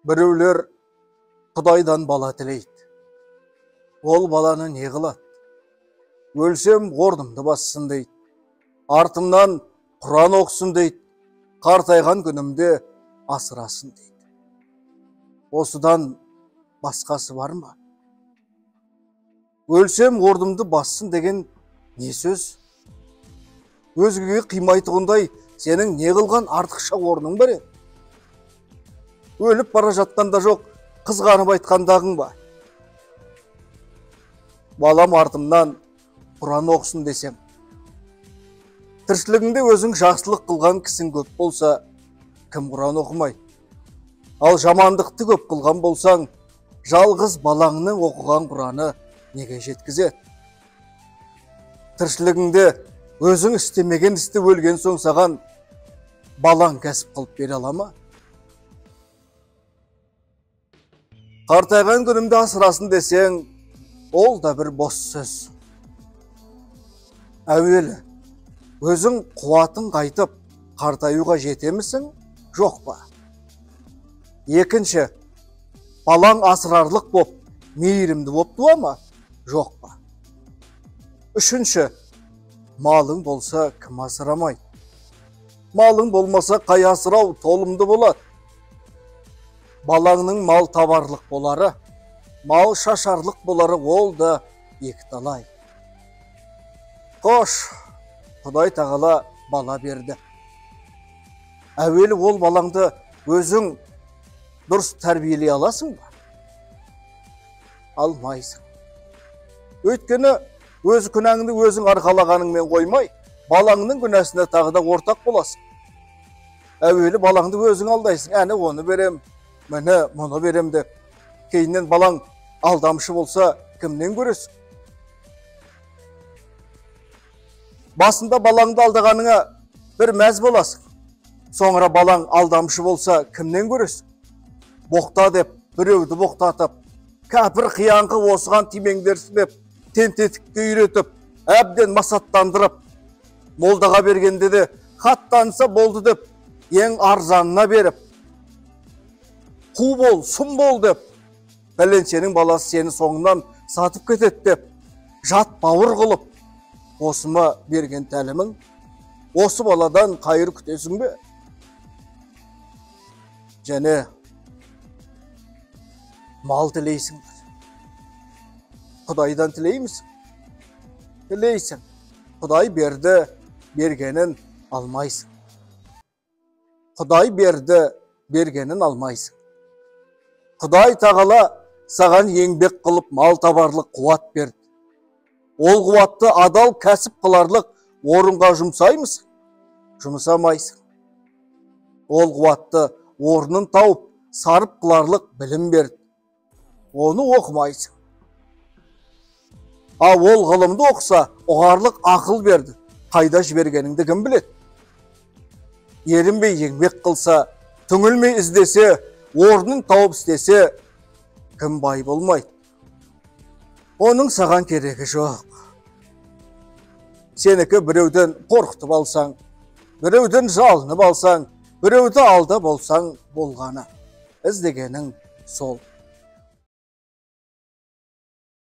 Біреулер Құдайдан бала тілейді. Ол баланы не қылады? Өлсем орнымды бассын дейді. Артымнан Құран оқысын дейді. Қартайған күнімде асырасын дейді. Осыдан басқасы бар ма? Өлсем орнымды бассын деген не сөз? Өзгеге қимайтығындай сенің не қылған артықша орның бар еді? Өліп бара жатқанда жоқ, қызғанып айтқандағың ба? Балам артымнан Құран оқысын десем. Тіршілігіңде өзің жақсылық қылған кісің көп болса, кім Құран оқымай? Ал жамандықты көп қылған болсаң, жалғыз балаңның оқыған Құраны неге жеткізеді? Тіршілігіңде өзің істемеген істі өлген соң саған балаң кәсіп қылып бере ала ма? Қартайған күнімде асырасын десең, ол да бір бос сөз. Әуелі, өзің қуатың қайтып, қартаюға жетемісің, жоқ па? Екінші, балаң асырарлық боп, мейірімді боп туа ма, жоқ па? Үшінші, малың болса кім асырамайды? Малың болмаса қай асырау толымды болады? Балаңның мал табарлық болары, мал шашарлық болары ол да екі талай. Қош, Құдай тағала бала берді. Әуелі ол балаңды өзің дұрыс тәрбиелей аласың ба? Алмайсың. Өйткені өз күнәңді өзің арқалағаныңмен қоймай, балаңның күнәсіне тағы да ортақ боласың. Әуелі балаңды өзің алдайсың, әне оны берем, міне мұны берем деп. Кейіннен балаң алдамшы болса, кімнен көресің? Басында балаңды алдағаныңа бір мәз боласың. Соңыра балаң алдамшы болса, кімнен көресің? Боқта деп, біреуді боқтатып, кәпір қияңқы осыған тимеңдерсі деп, тентетікке үйретіп, әбден масаттандырып, молдаға бергенде де хаттанса болды деп, ең арзанына беріп, қу бол, сұм бол деп, бәленшенің баласы сені соңынан сатып кетеді деп, жат бауыр қылып, осыма берген тәлімің, осы баладан қайыр күтесің бе? Және мал тілейсіңдер. Құдайдан тілеймісің? Тілейсің. Құдай берді, бергенін алмайсың. Құдай берді, бергенін алмайсың. Құдай тағала саған еңбек қылып мал табарлық қуат берді. Ол қуатты адал кәсіп қыларлық орынға жұмсаймысың? Жұмсамайсың. Ол қуатты орнын тауып, сарып қыларлық білім берді. Оны оқымайсың. Ал ол ғылымды оқыса, ұғарлық ақыл берді. Қайда жібергеніңді кім біледі? Ерінбей еңбек қылса, түңілмей іздесе, орнын тауып істесе, кім бай болмайды? Оның саған керегі жоқ. Сенікі біреуден қорқытып алсаң, біреуден жалынып алсаң, біреуді алда болсаң болғаны. Іздегенің сол.